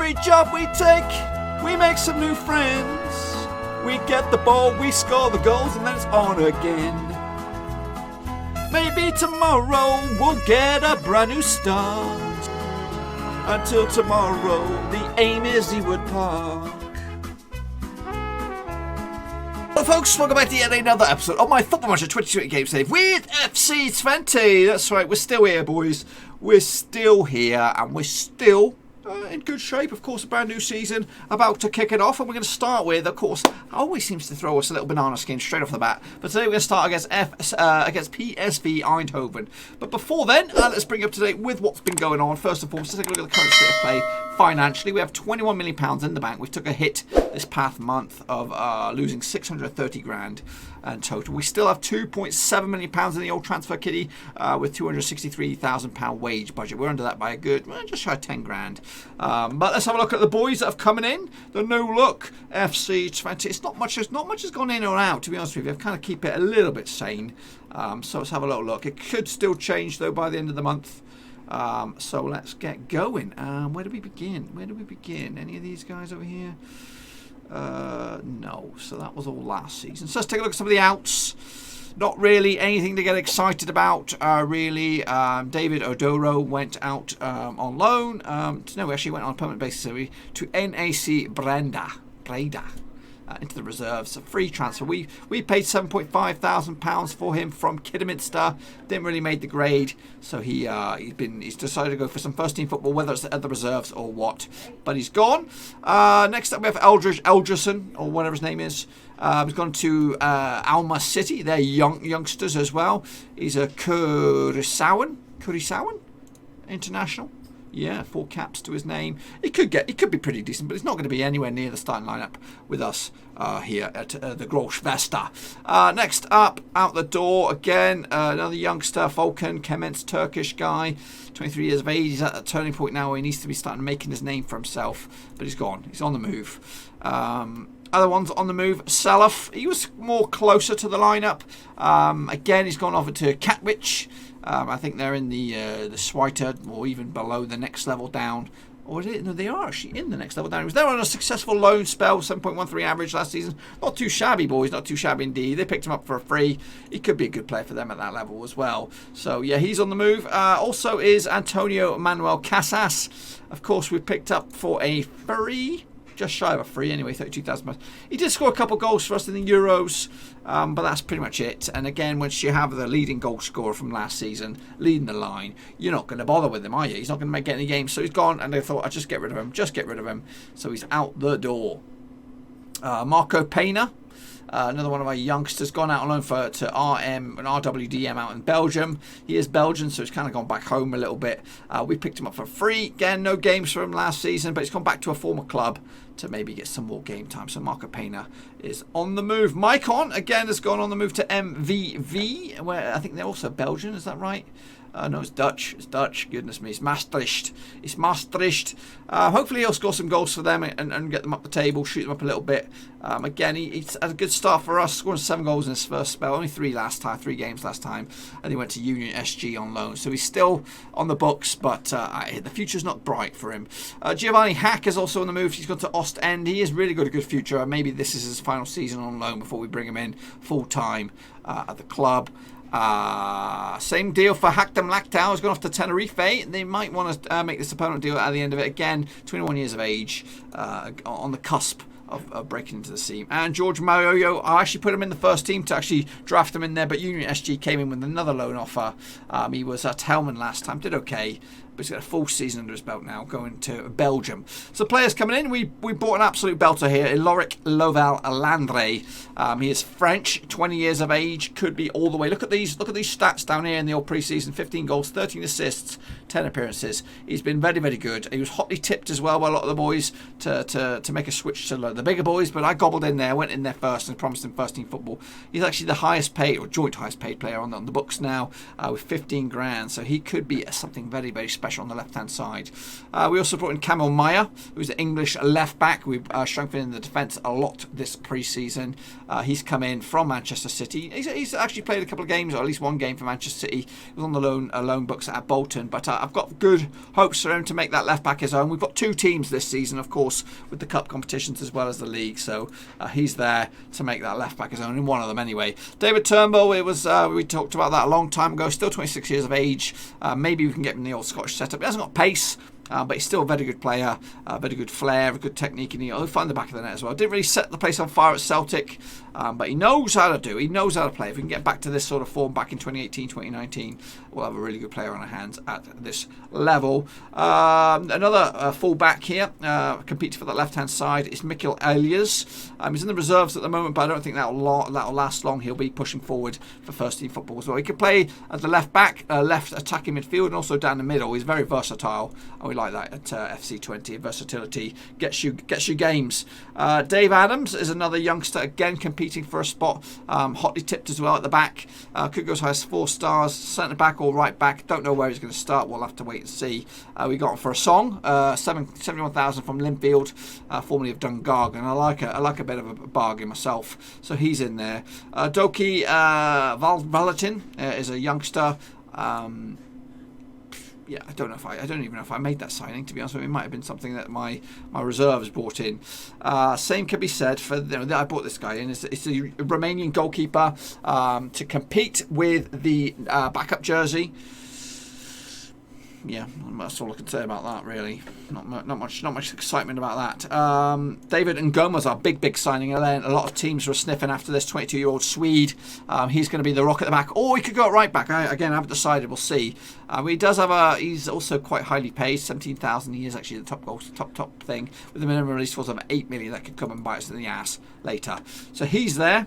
every job we take, we make some new friends. We get the ball, we score the goals, and then it's on again. Maybe tomorrow we'll get a brand new start. Until tomorrow, the aim is Ewood Park. Well, folks, welcome back to yet another episode of my Football Manager 2020 Game Save with FC20. That's right, we're still here, boys. We're still here, and we're still in good shape. Of course, a brand new season about to kick it off, and we're going to start with, of course, always seems to throw us a little banana skin straight off the bat. But today we're going to start against PSV Eindhoven. But before then, let's bring you up to date with what's been going on. First and foremost, let's take a look at the current state of play financially. We have £21 million in the bank. We took a hit this past month of losing 630 grand in total. We still have £2.7 million in the old transfer kitty with £263,000 wage budget. We're under that by a good, just shy of 10 grand. But let's have a look at the boys that have come in. The new look FC20. It's not much has gone in or out, to be honest with you. I've kind of keep it a little bit sane. So let's have a little look. It could still change though by the end of the month. So let's get going. Where do we begin? Any of these guys over here? No. So that was all last season. So let's take a look at some of the outs. Not really anything to get excited about, really. David Odoro went out on loan. No, we actually went on a permanent basis to NAC Breda. Into the reserves, a free transfer. We paid £7,500 for him from Kidderminster. Didn't really make the grade, so he's decided to go for some first team football, whether it's at the reserves or what. But he's gone. Next up we have Eldridge Elgerson, or whatever his name is. He's gone to Alma City. They're youngsters as well. He's a Curaçaoan international. Yeah, 4 caps to his name. He could be pretty decent, but he's not going to be anywhere near the starting lineup with us here at the Großwester. Next up, out the door again, another youngster, Volkan Kemence, Turkish guy, 23 years of age. He's at that turning point now where he needs to be starting making his name for himself, but he's gone. He's on the move. Other ones on the move, Salaf. He was more closer to the lineup. Again, he's gone over to Katwijk. I think they're in the Schweiter, or even below the next level down. Or is it? No, they are actually in the next level down. He was there on a successful loan spell, 7.13 average last season. Not too shabby, boys. Not too shabby indeed. They picked him up for a free. He could be a good player for them at that level as well. So, yeah, he's on the move. Also is Antonio Manuel Casas. Of course, we picked up for a free. Just shy of a free anyway, 32,000. He did score a couple of goals for us in the Euros, but that's pretty much it. And again, once you have the leading goal scorer from last season leading the line, you're not going to bother with him, are you? He's not going to get any games, so he's gone. And they thought, I'd just get rid of him. So he's out the door. Marco Pena. Another one of our youngsters, gone out on loan to RM and RWDM out in Belgium. He is Belgian, so he's kind of gone back home a little bit. We picked him up for free. Again, no games for him last season, but he's gone back to a former club to maybe get some more game time. So Marco Pena is on the move. Maicon, again, has gone on the move to MVV, where I think they're also Belgian. Is that right? No, it's Dutch. Goodness me. It's Maastricht. Hopefully he'll score some goals for them and get them up the table, shoot them up a little bit. Again, he's had a good start for us, scoring 7 goals in his first spell. Only 3 games last time. And he went to Union SG on loan. So he's still on the books, but the future's not bright for him. Giovanni Hack is also on the move. He's gone to Ostend. He has really got a good future. Maybe this is his final season on loan before we bring him in full-time at the club. Same deal for Hakdem Laktau. He's gone off to Tenerife. They might want to make this a permanent deal at the end of it. Again, 21 years of age, on the cusp of breaking into the team. And George Mayoyo, I actually put him in the first team to actually draft him in there, but Union SG came in with another loan offer. He was at Helman last time, did okay, but he's got a full season under his belt now, going to Belgium. So players coming in, we bought an absolute belter here, Iloric Loval Landre. He is French, 20 years of age, could be all the way. Look at these stats down here in the old preseason: 15 goals, 13 assists, 10 appearances. He's been very, very good. He was hotly tipped as well by a lot of the boys to make a switch to the bigger boys, but I gobbled in there, went in there first and promised him first team football. He's actually the highest paid, or joint highest paid player on the books now, with 15 grand, so he could be something very, very special special on the left-hand side. We also brought in Kamil Meyer, who's an English left-back. We've strengthened the defence a lot this pre-season. He's come in from Manchester City. He's actually played a couple of games, or at least one game for Manchester City. He was on the loan books at Bolton, but I've got good hopes for him to make that left-back his own. We've got 2 teams this season, of course, with the cup competitions as well as the league, so he's there to make that left-back his own, in one of them anyway. David Turnbull, we talked about that a long time ago, still 26 years of age. Maybe we can get him in the old Scottish setup. He hasn't got pace, but he's still a very good player, very good flair, a good technique, and he'll find the back of the net as well. Didn't really set the place on fire at Celtic, but he knows how to do. He knows how to play. If we can get back to this sort of form back in 2018, 2019, we'll have a really good player on our hands at this level. Another full-back here, competing for the left-hand side, is Mikkel Elias. He's in the reserves at the moment, but I don't think that'll last long. He'll be pushing forward for first-team football as well. He can play as the left-back, left attacking midfield, and also down the middle. He's very versatile, and we like that at FC20. Versatility gets you games. Dave Adams is another youngster, again competing for a spot, hotly tipped as well at the back. Could go as high as 4 stars, centre back or right back. Don't know where he's going to start. We'll have to wait and see. We got him for a song, 71,000 from Linfield, formerly of Dungargan. I like a bit of a bargain myself, so he's in there. Doki Valatin is a youngster. Yeah, I don't even know if I made that signing, to be honest with you. It might have been something that my reserves brought in. Same can be said for, I brought this guy in. It's a Romanian goalkeeper to compete with the backup jersey. Yeah, that's all I can say about that, really. Not much excitement about that. David Ngoma's our big signing. A lot of teams were sniffing after this 22-year-old Swede. He's going to be the rock at the back, or he could go at right back. I haven't decided. We'll see. He does have he's also quite highly paid. 17,000. He is actually the top thing with a minimum release force of 8 million. That could come and bite us in the ass later. So he's there.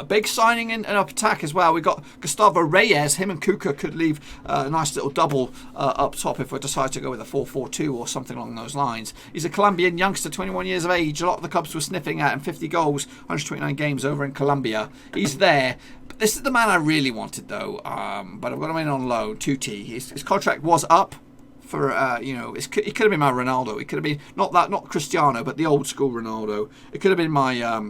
Big signing in up attack as well. We got Gustavo Reyes. Him and Kuka could leave a nice little double up top if we decide to go with a 4-4-2 or something along those lines. He's a Colombian youngster, 21 years of age. A lot of the Cubs were sniffing at him. 50 goals, 129 games over in Colombia. He's there. But this is the man I really wanted, though. But I've got him in on loan. 2T. His contract was up. For it could have been my Ronaldo. It could have been not Cristiano, but the old school Ronaldo. It could have been my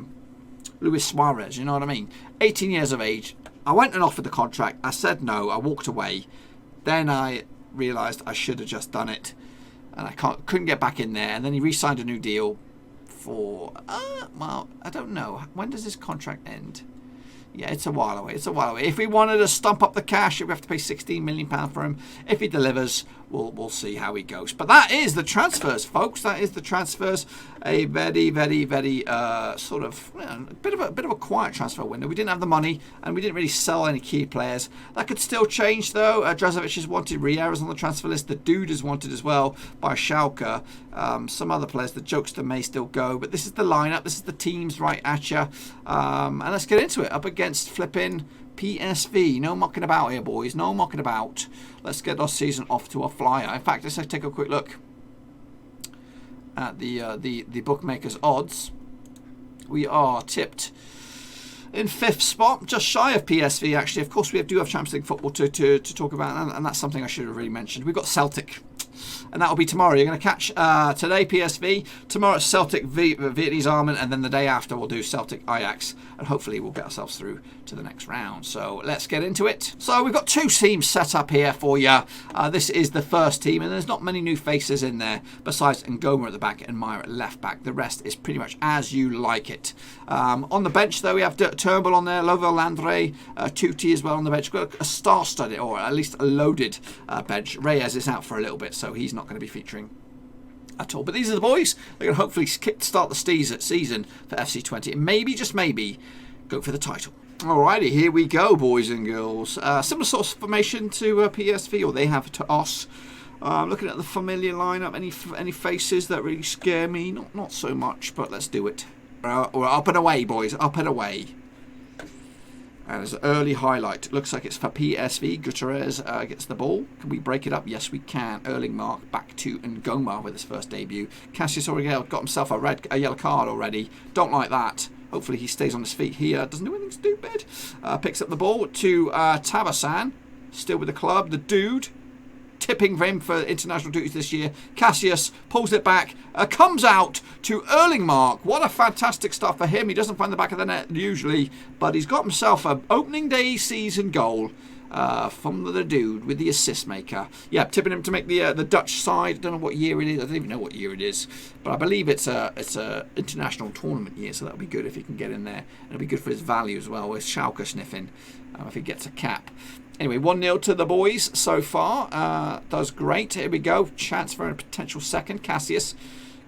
Luis Suarez, you know what I mean? 18 years of age. I went and offered the contract. I said no. I walked away. Then I realised I should have just done it, and I couldn't get back in there. And then he re-signed a new deal for well, I don't know. When does his contract end? Yeah, it's a while away. If we wanted to stump up the cash, we have to pay £16 million for him. If he delivers, we'll see how he goes. But that is the transfers, folks. That is the transfers. A very sort of a bit of a quiet transfer window. We didn't have the money, and we didn't really sell any key players. That could still change, though. Drazovic has wanted. Riera's on the transfer list. The Dude is wanted as well by Schalke. Some other players. The Jokester may still go, but this is the lineup. This is the teams right at you. And let's get into it. Up against flipping PSV. No mucking about here, boys. No mucking about. Let's get our season off to a flyer. In fact, let's take a quick look at the bookmakers' odds. We are tipped in 5th spot, just shy of PSV, actually. Of course, we do have Champions League football to talk about, and that's something I should have really mentioned. We've got Celtic, and that will be tomorrow. You're going to catch today PSV, tomorrow it's Celtic Vietnamese Armin, and then the day after we'll do Celtic Ajax, and hopefully we'll get ourselves through to the next round. So let's get into it. So we've got 2 teams set up here for you. This is the first team, and there's not many new faces in there besides Ngoma at the back and Meyer at left back. The rest is pretty much as you like it. On the bench, though, we have Turnbull on there, Lovo Landre, Tutti as well on the bench. We've got a star-studded, or at least a loaded bench. Reyes is out for a little bit, so he's not going to be featuring at all. But these are the boys. They're going to hopefully start the season for FC20 and maybe, just maybe, go for the title. Alrighty, here we go, boys and girls. Similar sort of formation to PSV, or they have to us. Looking at the familiar lineup, any faces that really scare me? Not so much, but let's do it. We're up and away, boys. Up and away. And as an early highlight, looks like it's for PSV. Gutierrez gets the ball. Can we break it up? Yes, we can. Erlingmark back to Ngoma with his first debut. Cassius Oriel got himself a yellow card already. Don't like that. Hopefully he stays on his feet here. Doesn't do anything stupid. Picks up the ball to Tabasan. Still with the club. The Dude. tipping for him for international duties this year. Cassius pulls it back, comes out to Erlingmark. What a fantastic start for him. He doesn't find the back of the net usually, but he's got himself an opening day season goal from the dude with the assist maker. Yeah, tipping him to make the Dutch side. I don't know what year it is. I don't even know what year it is, but I believe it's a international tournament year, so that'll be good if he can get in there. And it'll be good for his value as well, with Schalke sniffing if he gets a cap. Anyway, 1-0 to the boys so far. Does great. Here we go. Chance for a potential second. Cassius.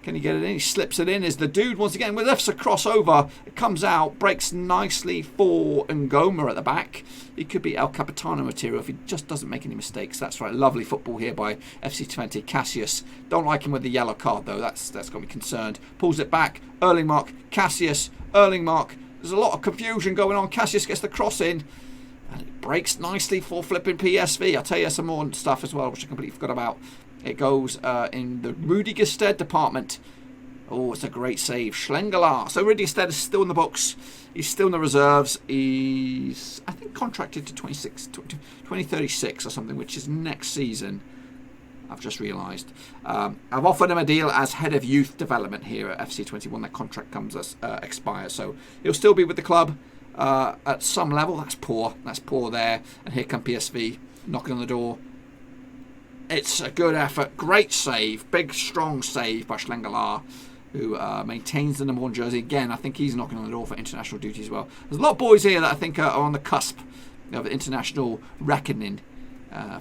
Can he get it in? He slips it in. Is the dude once again with lifts a crossover. It comes out. Breaks nicely for Ngoma at the back. He could be El Capitano material if he just doesn't make any mistakes. That's right. Lovely football here by FC20. Cassius. Don't like him with the yellow card though. That's got me concerned. Pulls it back. Erlingmark. Cassius. Erlingmark. There's a lot of confusion going on. Cassius gets the cross in. And it breaks nicely for flipping PSV. I'll tell you some more stuff as well, which I completely forgot about. It goes in the Rudy Gestede department. Oh, it's a great save. Schlengelar. So Rudy Gestede is still in the books. He's still in the reserves. He's, I think, contracted to 2036 or something, which is next season. I've just realised. I've offered him a deal as head of youth development here at FC20 when that contract comes expires. So he'll still be with the club. At some level. That's poor. That's poor there. And here come PSV knocking on the door. It's a good effort. Great save. Big, strong save by Schlengelar, who maintains the number 1 jersey. Again, I think he's knocking on the door for international duty as well. There's a lot of boys here that I think are on the cusp of international reckoning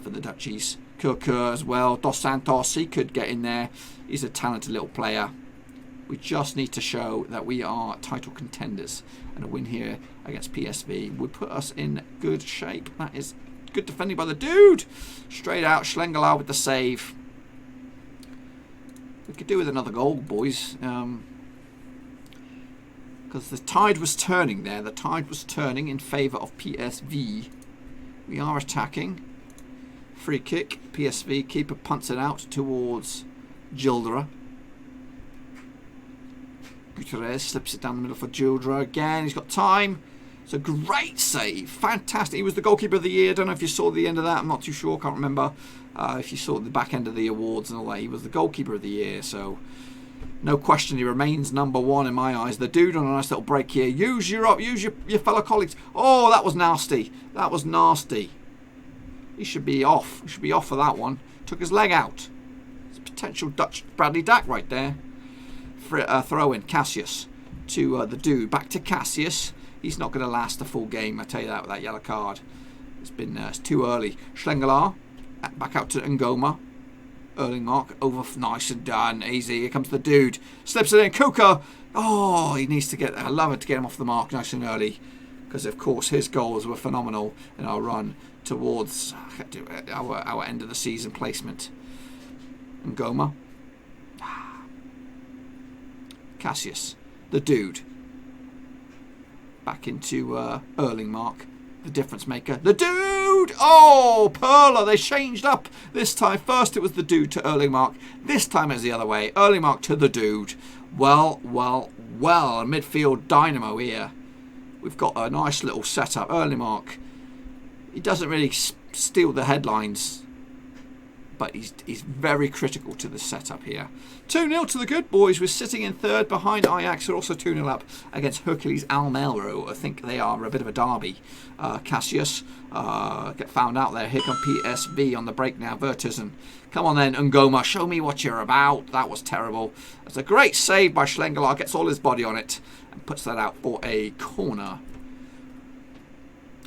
for the Dutchies. Kurkur as well. Dos Santos, he could get in there. He's a talented little player. We just need to show that we are title contenders. And a win here against PSV would put us in good shape. That is good defending by the dude. Straight out, Schlengelar with the save. We could do with another goal, boys. Because the tide was turning there. The tide was turning in favour of PSV. We are attacking. Free kick. PSV keeper punts it out towards Gildra. Gutierrez slips it down the middle for Gildra again. He's got time. It's a great save. Fantastic. He was the goalkeeper of the year. Don't know if you saw the end of that. I'm not too sure. Can't remember if you saw the back end of the awards and all that. He was the goalkeeper of the year. So no question, he remains number 1 in my eyes. The dude on a nice little break here. Use your fellow colleagues. Oh, that was nasty. That was nasty. He should be off. He should be off for that one. Took his leg out. It's a potential Dutch Bradley Dack right there. Throw in Cassius to the dude. Back to Cassius. He's not going to last the full game. I tell you that with that yellow card. It's too early. Schlengelar back out to Ngoma. Erlingmark over, nice and done. Easy. Here comes the dude. Slips it in. Kuka. Oh, he needs to get. I love it to get him off the mark nice and early, because of course his goals were phenomenal in our run towards our end of the season placement. Ngoma. Cassius, the dude. Back into Erlingmark, the difference maker. The dude! Oh, Perla, they changed up this time. First it was the dude to Erlingmark. This time it's the other way. Erlingmark to the dude. Well, a midfield dynamo here. We've got a nice little setup. Erlingmark, he doesn't really steal the headlines, but he's very critical to the setup here. 2-0 to the good boys. We're sitting in third behind Ajax, who are also 2-0 up against Hercules Almelo. I think they are a bit of a derby. Cassius get found out there. Here come PSV on the break now. Vertisen. Come on then, Ngoma. Show me what you're about. That was terrible. That's a great save by Schlengelar. Gets all his body on it and puts that out for a corner.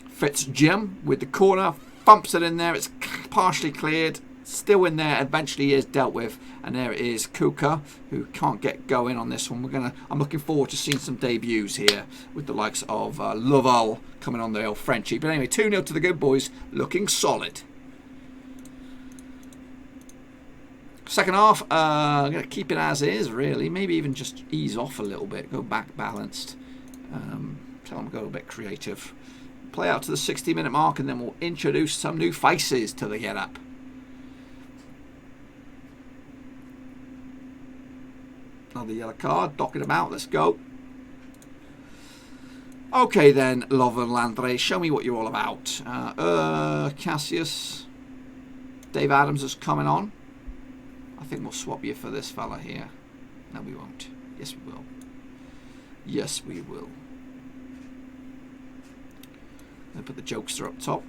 Fitz Jim with the corner. Thumps it in there. It's partially cleared. Still in there, eventually is dealt with, and there it is. Kuka, who can't get going on this one. I'm looking forward to seeing some debuts here with the likes of Loval coming on the old Frenchie. But anyway, 2-0 to the good boys, looking solid. Second half, I'm going to keep it as is, really. Maybe even just ease off a little bit, go back balanced. Tell them to go a bit creative. Play out to the 60-minute mark, and then we'll introduce some new faces to the get-up. Another yellow card, docking him out, let's go. Okay then, Loven Landre, show me what you're all about. Cassius. Dave Adams is coming on. I think we'll swap you for this fella here. No, we won't. Yes, we will. Yes, we will. I'll put the jokester up top.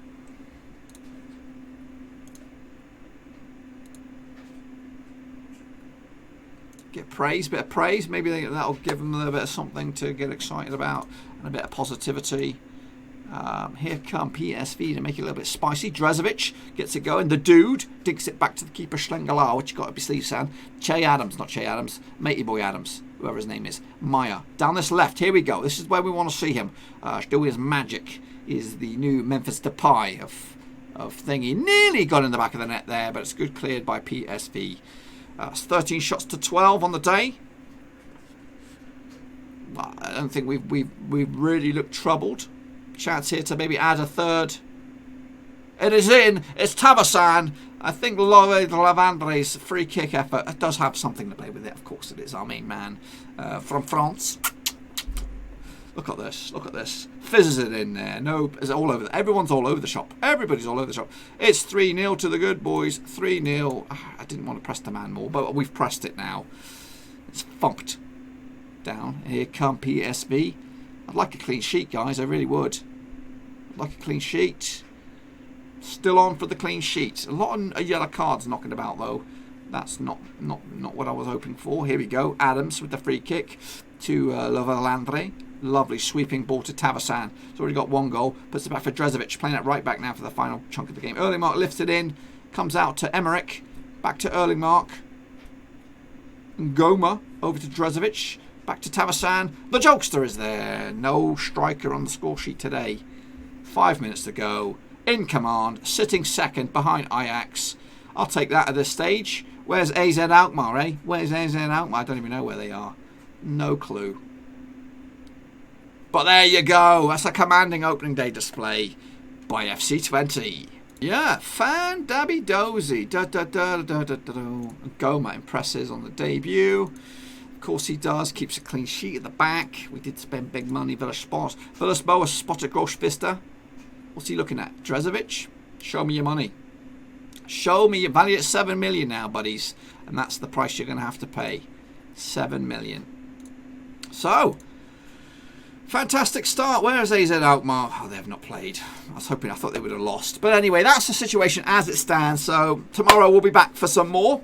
Get praise, bit of praise. Maybe that'll give them a little bit of something to get excited about and a bit of positivity. Here come PSV to make it a little bit spicy. Drezovic gets it going. The dude dinks it back to the keeper Schlengelau, which you got up your sleeve, Sam. Che Adams, not Che Adams. Matey Boy Adams, whoever his name is. Meyer. Down this left. Here we go. This is where we want to see him. Doing his magic. Is the new Memphis Depay of thingy. Nearly got in the back of the net there, but it's good cleared by PSV. It's 13 shots to 12 on the day. I don't think we've really looked troubled. Chance here to maybe add a third. It is in. It's Tavasan. I think Lavandre's free kick effort does have something to play with it. Of course it is. Our main man from France. Look at this. Look at this. Fizzes it in there. No, it's all over. Everyone's all over the shop. Everybody's all over the shop. It's 3-0 to the good boys. 3-0. I didn't want to press the man more, but we've pressed it now. It's funked down. Here come PSV. I'd like a clean sheet, guys. I really would. I'd like a clean sheet. Still on for the clean sheet. A lot of yellow cards knocking about, though. That's not what I was hoping for. Here we go. Adams with the free kick to Lavandre. Lovely sweeping ball to Tavasan. He's already got one goal. Puts it back for Drezovic. Playing it right back now for the final chunk of the game. Erlingmark lifts it in. Comes out to Emmerich. Back to Erlingmark. Ngoma over to Drezovic. Back to Tavasan. The jokester is there. No striker on the score sheet today. 5 minutes to go. In command. Sitting second behind Ajax. I'll take that at this stage. Where's AZ Alkmaar, eh? Where's AZ Alkmaar? I don't even know where they are. No clue. But there you go. That's a commanding opening day display by FC20. Yeah, fan dabby dozy. Goma impresses on the debut. Of course he does. Keeps a clean sheet at the back. We did spend big money. Villas-Boas spotted Gross Vista. What's he looking at? Drezovic? Show me your money. Show me your value at 7 million now, buddies. And that's the price you're going to have to pay. 7 million. So, fantastic start. Where is AZ Alkmaar? Oh, they have not played. I thought they would have lost. But anyway, that's the situation as it stands. So, tomorrow we'll be back for some more.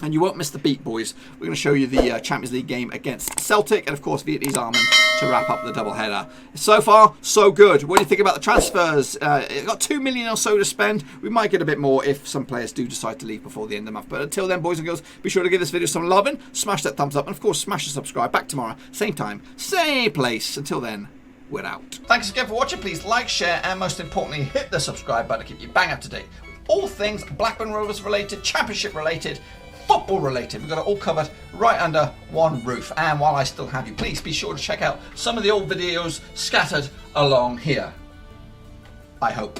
And you won't miss the beat, boys. We're going to show you the Champions League game against Celtic. And, of course, Vietnamese Armin to wrap up the doubleheader. So far, so good. What do you think about the transfers? It got 2 million or so to spend. We might get a bit more if some players do decide to leave before the end of the month. But until then, boys and girls, be sure to give this video some loving. Smash that thumbs up. And, of course, smash the subscribe. Back tomorrow. Same time. Same place. Until then, we're out. Thanks again for watching. Please like, share, and most importantly, hit the subscribe button to keep you bang up to date with all things Blackburn Rovers related, Championship related, football related. We've got it all covered right under one roof. And while I still have you, please be sure to check out some of the old videos scattered along here. I hope.